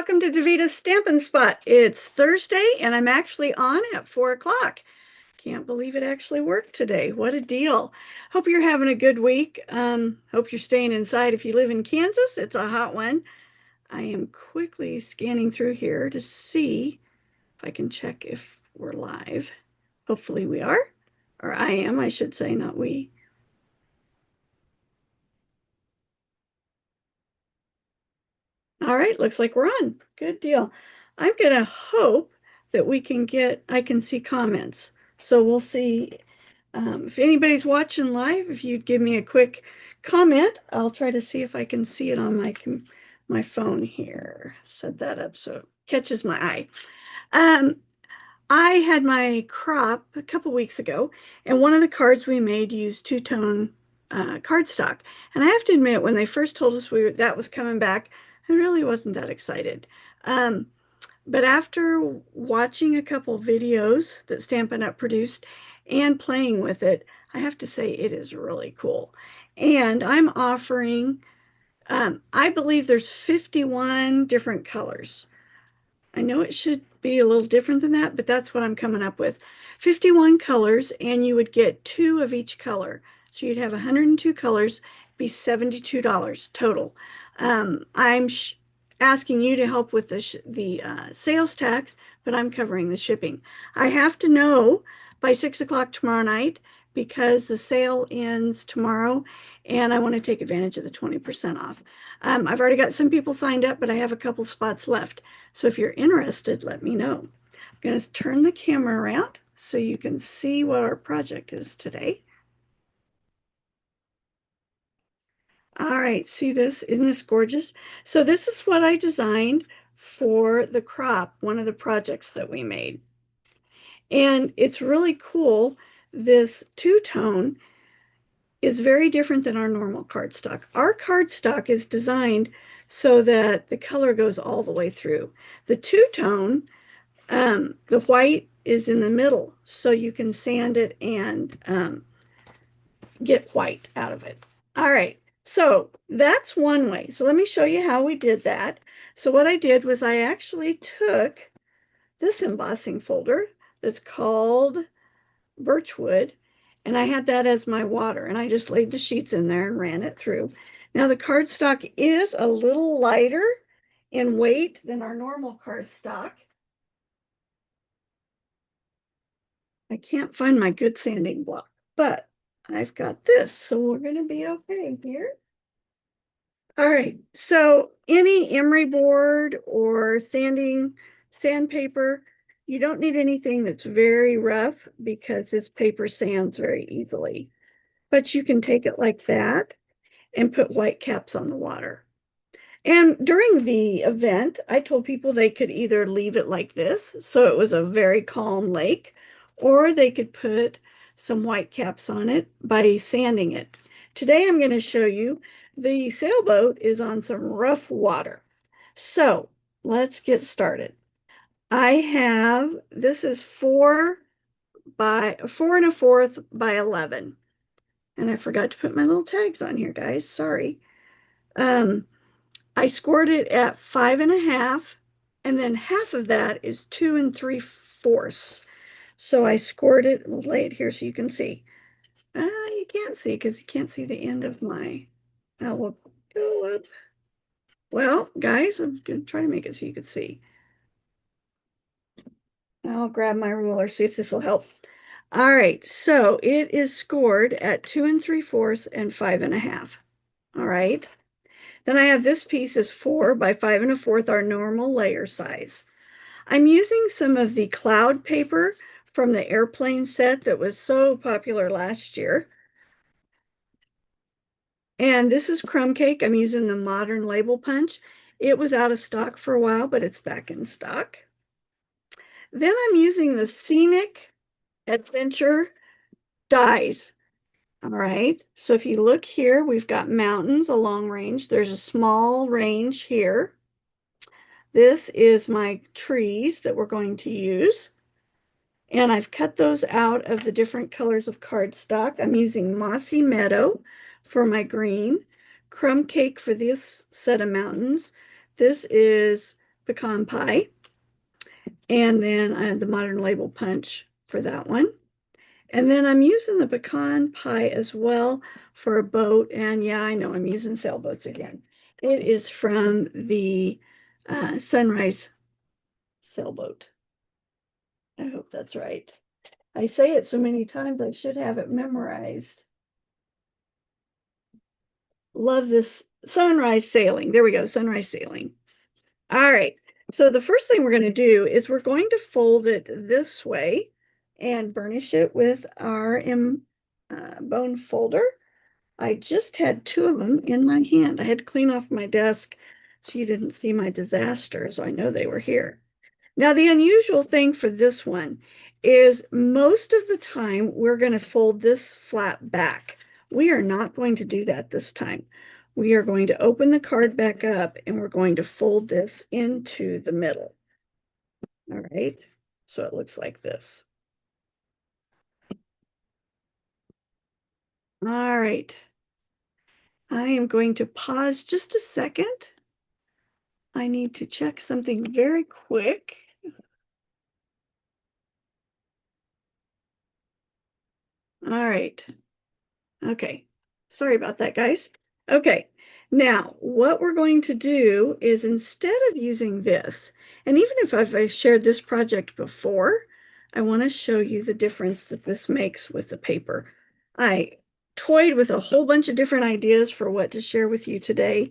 welcome to Davita's Stampin' Spot. It's Thursday and I'm actually on at 4 o'clock. Can't believe it actually worked today. What a deal. Hope you're having a good week. Hope you're staying inside. If you live in Kansas, it's a hot one. I am quickly scanning through here to see if I can check if we're live. Hopefully we are, or I am, I should say, not we. All right, looks like we're on. Good deal. I'm gonna hope that I can see comments. So we'll see if anybody's watching live, if you'd give me a quick comment, I'll try to see if I can see it on my phone here. Set that up so it catches my eye. I had my crop a couple weeks ago, and one of the cards we made used two-tone cardstock. And I have to admit, when they first told us that was coming back, I really wasn't that excited. But after watching a couple videos that Stampin' Up! Produced and playing with it, I have to say it is really cool. And I'm offering, I believe there's 51 different colors. I know it should be a little different than that, but that's what I'm coming up with. 51 colors, and you would get two of each color. So you'd have 102 colors, be $72 total. I'm asking you to help with the sales tax, but I'm covering the shipping. I have to know by 6 o'clock tomorrow night because the sale ends tomorrow and I want to take advantage of the 20% off. I've already got some people signed up, but I have a couple spots left. So if you're interested, let me know. I'm going to turn the camera around so you can see what our project is today. All right, see this? Isn't this gorgeous? So this is what I designed for the crop, one of the projects that we made. And it's really cool. This two-tone is very different than our normal cardstock. Our cardstock is designed so that the color goes all the way through. The two-tone, the white is in the middle, so you can sand it and get white out of it. All right, so that's one way. So let me show you how we did that. So what I did was I actually took this embossing folder that's called Birchwood, and I had that as my water, and I just laid the sheets in there and ran it through. Now the cardstock is a little lighter in weight than our normal cardstock. I can't find my good sanding block, but I've got this, so we're going to be okay here. All right, so any emery board or sandpaper, you don't need anything that's very rough because this paper sands very easily. But you can take it like that and put white caps on the water. And during the event, I told people they could either leave it like this, so it was a very calm lake, or they could put some white caps on it by sanding it. Today, I'm going to show you the sailboat is on some rough water. So let's get started. This is 4 1/4 by 11. And I forgot to put my little tags on here, guys. Sorry. I scored it at 5.5, and then half of that is 2 3/4. So I scored it, we'll lay it here so you can see. You can't see because you can't see the end of my, we'll go up. Well, guys, I'm going to try to make it so you can see. I'll grab my ruler, see if this will help. All right, so it is scored at 2 3/4 and 5.5. All right. Then I have this piece is 4 by 5 1/4, our normal layer size. I'm using some of the cloud paper from the airplane set that was so popular last year. And this is crumb cake. I'm using the modern label punch. It was out of stock for a while, but it's back in stock. Then I'm using the Scenic Adventure dies. All right, so if you look here, we've got mountains, a long range. There's a small range here. This is my trees that we're going to use. And I've cut those out of the different colors of cardstock. I'm using Mossy Meadow for my green, Crumb Cake for this set of mountains. This is pecan pie, and then the modern label punch for that one. And then I'm using the pecan pie as well for a boat. And yeah, I know I'm using sailboats again. It is from the Sunrise sailboat. I hope that's right. I say it so many times, I should have it memorized. Love this sunrise sailing. There we go, sunrise sailing. All right. So the first thing we're going to do is we're going to fold it this way and burnish it with our bone folder. I just had two of them in my hand. I had to clean off my desk so you didn't see my disaster, so I know they were here. Now, the unusual thing for this one is most of the time we're going to fold this flat back. We are not going to do that this time. We are going to open the card back up and we're going to fold this into the middle. All right, so it looks like this. All right, I am going to pause just a second. I need to check something very quick. All right. Okay. Sorry about that, guys. Okay. Now, what we're going to do is instead of using this, and even if I've shared this project before, I want to show you the difference that this makes with the paper. I toyed with a whole bunch of different ideas for what to share with you today,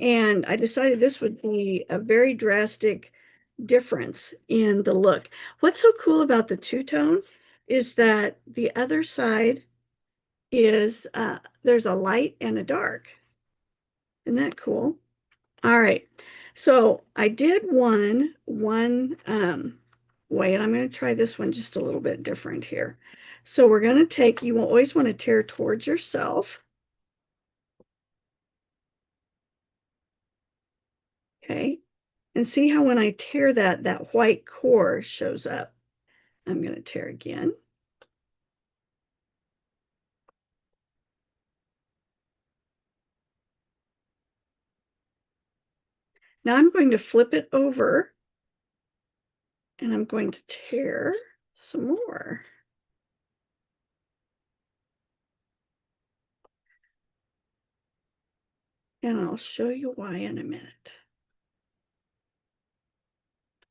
and I decided this would be a very drastic difference in the look. What's so cool about the two-tone is that the other side is there's a light and a dark. Isn't that cool? All right. So I did one way, and I'm going to try this one just a little bit different here. So we're going to take, you will always want to tear towards yourself. Okay. And see how when I tear that, that white core shows up. I'm going to tear again. Now I'm going to flip it over and I'm going to tear some more. And I'll show you why in a minute.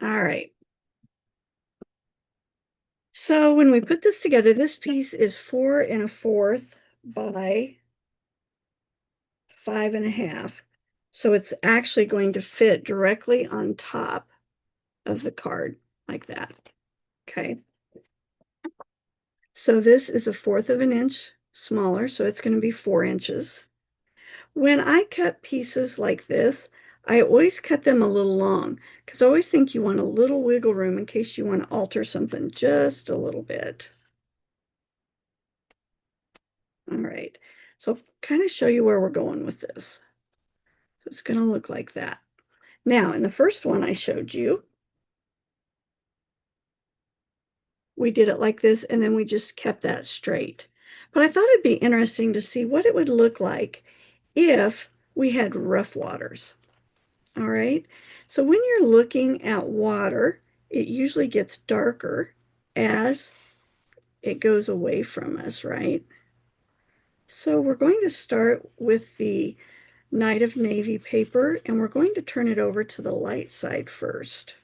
All right. So when we put this together, this piece is 4 1/4 by 5 1/2. So it's actually going to fit directly on top of the card like that. Okay. So this is 1/4 of an inch smaller, so it's going to be 4 inches. When I cut pieces like this, I always cut them a little long because I always think you want a little wiggle room in case you want to alter something just a little bit. All right, so kind of show you where we're going with this. So it's going to look like that. Now, in the first one I showed you, we did it like this, and then we just kept that straight. But I thought it'd be interesting to see what it would look like if we had rough waters. All right. So when you're looking at water, it usually gets darker as it goes away from us, right? So we're going to start with the Night of Navy paper, and we're going to turn it over to the light side first.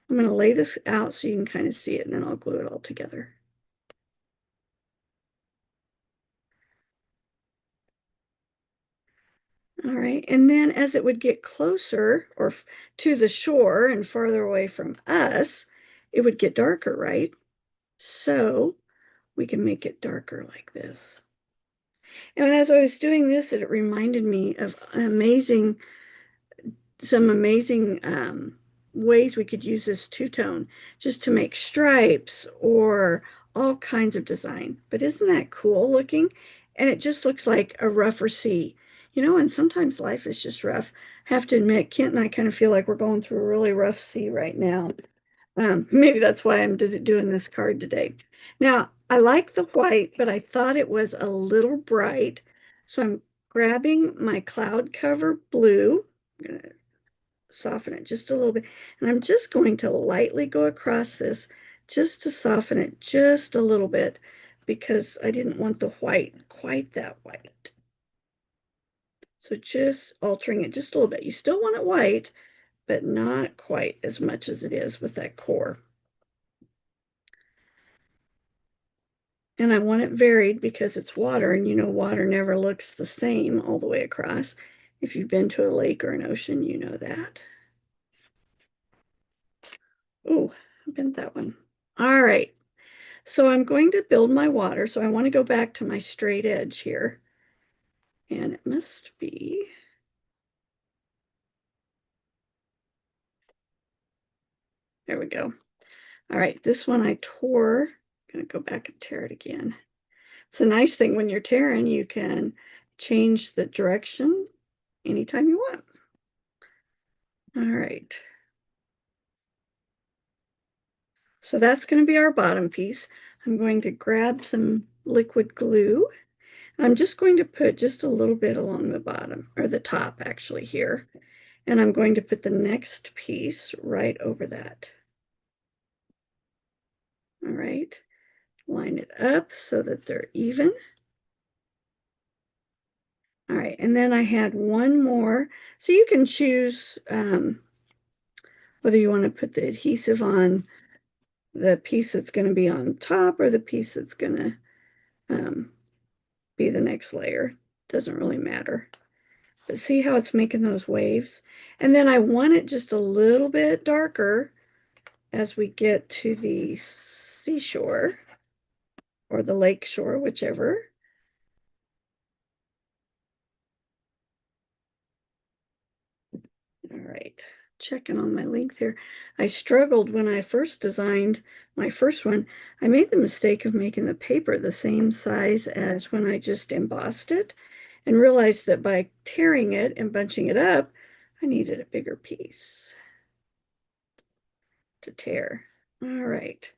I'm going to lay this out so you can kind of see it, and then I'll glue it all together. All right, and then as it would get closer or to the shore and farther away from us, it would get darker, right? So we can make it darker like this. And as I was doing this, it reminded me of some amazing ways we could use this two-tone just to make stripes or all kinds of design. But isn't that cool looking? And it just looks like a rougher sea. You know, and sometimes life is just rough. I have to admit, Kent and I kind of feel like we're going through a really rough sea right now. Maybe that's why I'm doing this card today. Now, I like the white, but I thought it was a little bright. So I'm grabbing my cloud cover blue. I'm going to soften it just a little bit. And I'm just going to lightly go across this just to soften it just a little bit because I didn't want the white quite that white. So just altering it just a little bit. You still want it white, but not quite as much as it is with that core. And I want it varied because it's water, and you know water never looks the same all the way across. If you've been to a lake or an ocean, you know that. Oh, I bent that one. All right. So I'm going to build my water. So I want to go back to my straight edge here. And it must be. There we go. All right, this one I tore. I'm going to go back and tear it again. It's a nice thing when you're tearing, you can change the direction anytime you want. All right. So that's going to be our bottom piece. I'm going to grab some liquid glue. I'm just going to put just a little bit along the bottom, or the top actually here. And I'm going to put the next piece right over that. All right, line it up so that they're even. All right, and then I had one more. So you can choose whether you want to put the adhesive on the piece that's going to be on top or the piece that's going to be the next layer. Doesn't really matter. But see how it's making those waves? And then I want it just a little bit darker as we get to the seashore or the lake shore, whichever. All right, checking on my length here. I struggled when I first designed my first one. I made the mistake of making the paper the same size as when I just embossed it and realized that by tearing it and bunching it up, I needed a bigger piece to tear. All right,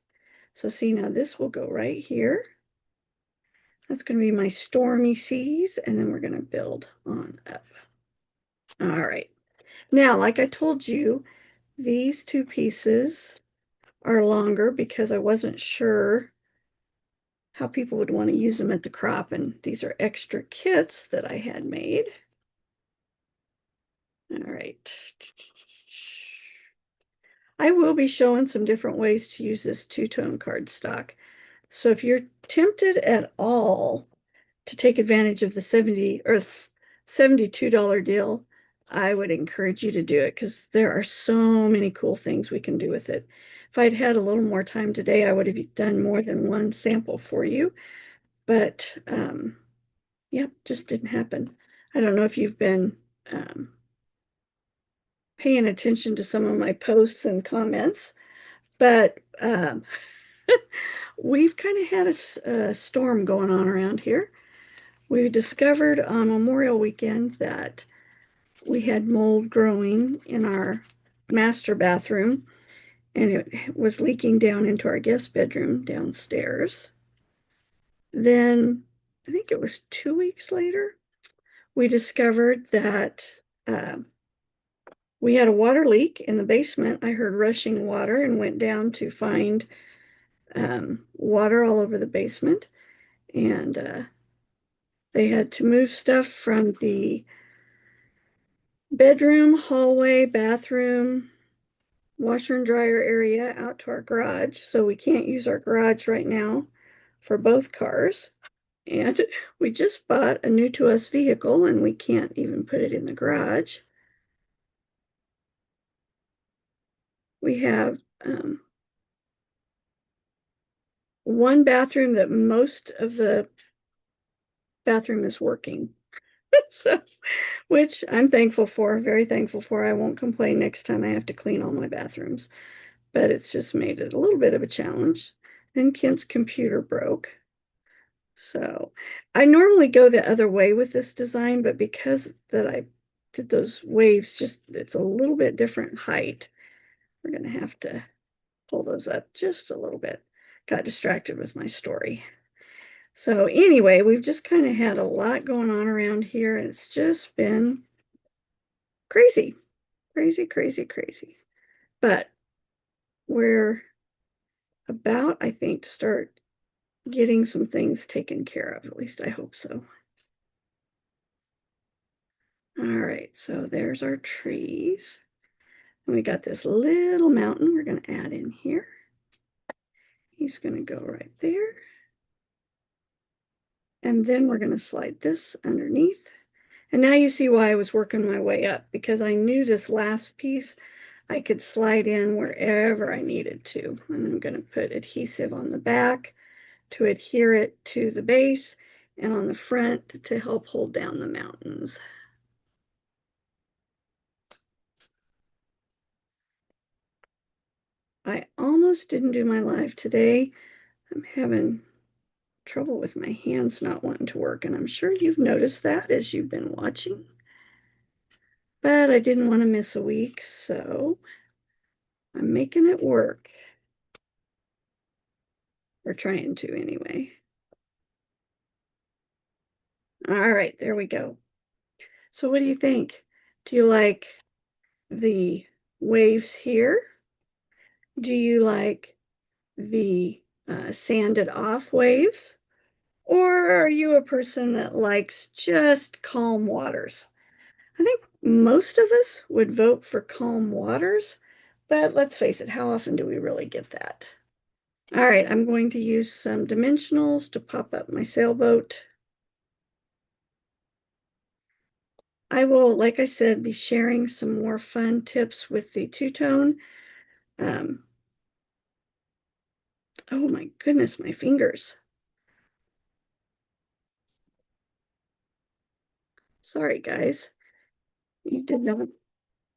so see now this will go right here. That's going to be my stormy seas, and then we're going to build on up. All right. Now, like I told you, these two pieces are longer because I wasn't sure how people would want to use them at the crop, and these are extra kits that I had made. All right. I will be showing some different ways to use this two-tone cardstock. So if you're tempted at all to take advantage of the $72 deal, I would encourage you to do it because there are so many cool things we can do with it. If I'd had a little more time today, I would have done more than one sample for you. But yeah, just didn't happen. I don't know if you've been paying attention to some of my posts and comments, but we've kind of had a storm going on around here. We discovered on Memorial Weekend that we had mold growing in our master bathroom, and it was leaking down into our guest bedroom downstairs. Then, I think it was 2 weeks later, we discovered that we had a water leak in the basement. I heard rushing water and went down to find water all over the basement. And they had to move stuff from the bedroom, hallway, bathroom, washer and dryer area out to our garage. So we can't use our garage right now for both cars. And we just bought a new to us vehicle and we can't even put it in the garage. We have one bathroom that most of the bathroom is working. So, which I'm thankful for, very thankful for. I won't complain next time I have to clean all my bathrooms, but it's just made it a little bit of a challenge. Then Kent's computer broke. So I normally go the other way with this design, but because that I did those waves, just it's a little bit different height. We're going to have to pull those up just a little bit. Got distracted with my story. So anyway, we've just kind of had a lot going on around here. And it's just been crazy. Crazy, crazy, crazy. But we're about, I think, to start getting some things taken care of. At least I hope so. All right, so there's our trees. And we got this little mountain we're going to add in here. He's going to go right there. And then we're going to slide this underneath. And now you see why I was working my way up, because I knew this last piece I could slide in wherever I needed to. And I'm going to put adhesive on the back to adhere it to the base and on the front to help hold down the mountains. I almost didn't do my live today. I'm having trouble with my hands not wanting to work, and I'm sure you've noticed that as you've been watching. But I didn't want to miss a week, so I'm making it work. We're trying to anyway. All right, there we go. So what do you think? Do you like the waves here? Do you like the sanded off waves? Or are you a person that likes just calm waters? I think most of us would vote for calm waters, but let's face it, how often do we really get that? All right, I'm going to use some dimensionals to pop up my sailboat. I will, like I said, be sharing some more fun tips with the two-tone. Oh my goodness, my fingers. Sorry, guys. You did not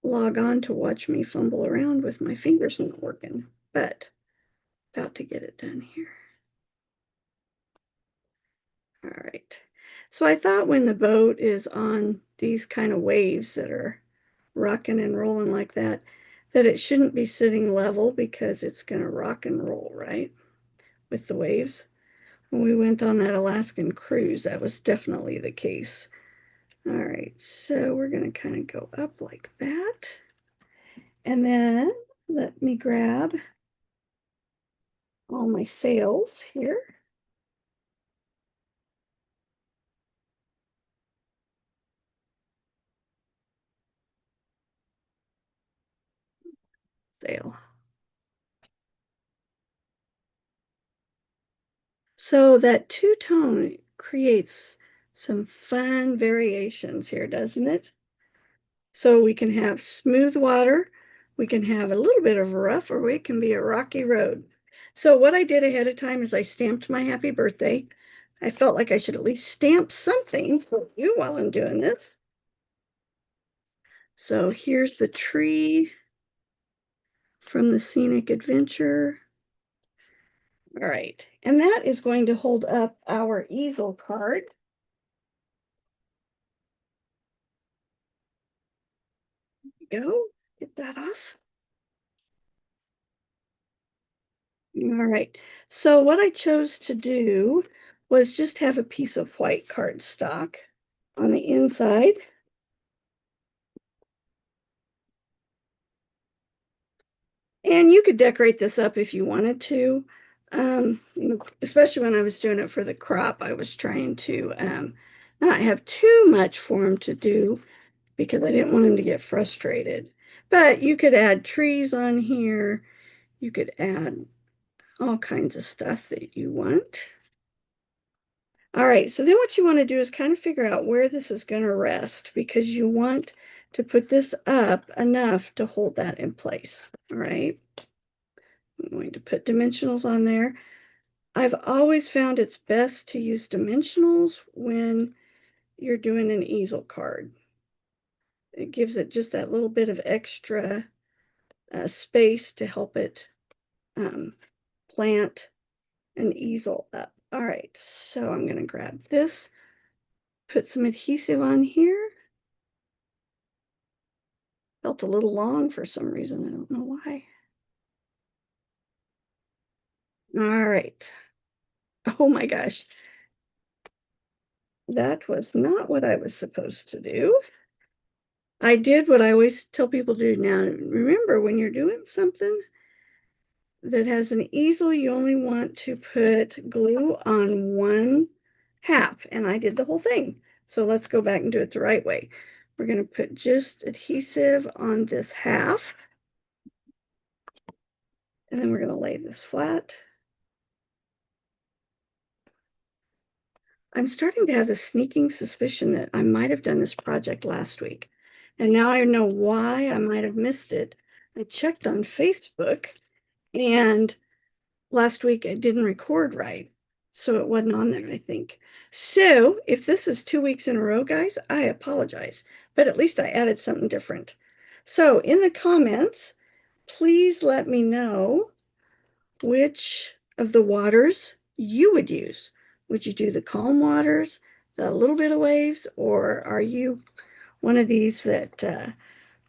log on to watch me fumble around with my fingers not working, but about to get it done here. All right. So I thought when the boat is on these kind of waves that are rocking and rolling like that, that it shouldn't be sitting level because it's going to rock and roll, right? With the waves. When we went on that Alaskan cruise, that was definitely the case. All right, so we're going to kind of go up like that. And then let me grab all my sails here. Sail. So that two-tone creates some fun variations here, doesn't it? So we can have smooth water, we can have a little bit of rough, or it can be a rocky road. So what I did ahead of time is I stamped my happy birthday. I felt like I should at least stamp something for you while I'm doing this. So here's the tree from the Scenic Adventure. All right, and that is going to hold up our easel card. Go, get that off. All right, so what I chose to do was just have a piece of white cardstock on the inside. And you could decorate this up if you wanted to. Especially when I was doing it for the crop, I was trying to not have too much for him to do because I didn't want him to get frustrated. But you could add trees on here. You could add all kinds of stuff that you want. All right, so then what you want to do is kind of figure out where this is going to rest because you want to put this up enough to hold that in place. All right. I'm going to put dimensionals on there. I've always found it's best to use dimensionals when you're doing an easel card. It gives it just that little bit of extra space to help it plant an easel up. All right, so I'm going to grab this, put some adhesive on here. Felt a little long for some reason. I don't know why. All right. Oh my gosh. That was not what I was supposed to do. I did what I always tell people to do. Now, remember, when you're doing something that has an easel, you only want to put glue on one half, and I did the whole thing. So let's go back and do it the right way. We're going to put just adhesive on this half, and then we're going to lay this flat. I'm starting to have a sneaking suspicion that I might have done this project last week, and now I know why I might have missed it. I checked on Facebook, and last week I didn't record right. So it wasn't on there, I think. So if this is 2 weeks in a row, guys, I apologize, but at least I added something different. So in the comments, please let me know which of the waters you would use. Would you do the calm waters, the little bit of waves, or are you one of these that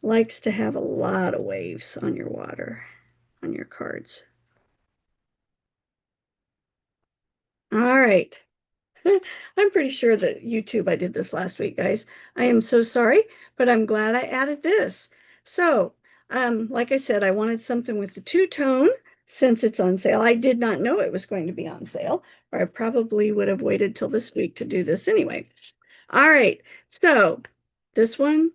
likes to have a lot of waves on your water, on your cards? All right. I'm pretty sure that YouTube, I did this last week, guys. I am so sorry, but I'm glad I added this. So, like I said, I wanted something with the two-tone since it's on sale. I did not know it was going to be on sale, or I probably would have waited till this week to do this anyway. All right, so this one,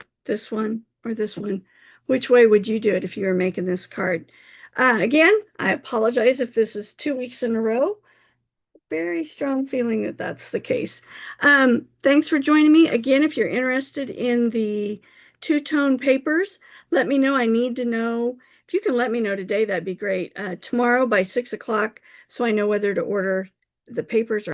or this one. Which way would you do it if you were making this card? Again, I apologize if this is 2 weeks in a row. Very strong feeling that that's the case. Thanks for joining me. Again, if you're interested in the two-tone papers, let me know. I need to know. If you can let me know today, that'd be great. Tomorrow by 6 o'clock, so I know whether to order the papers or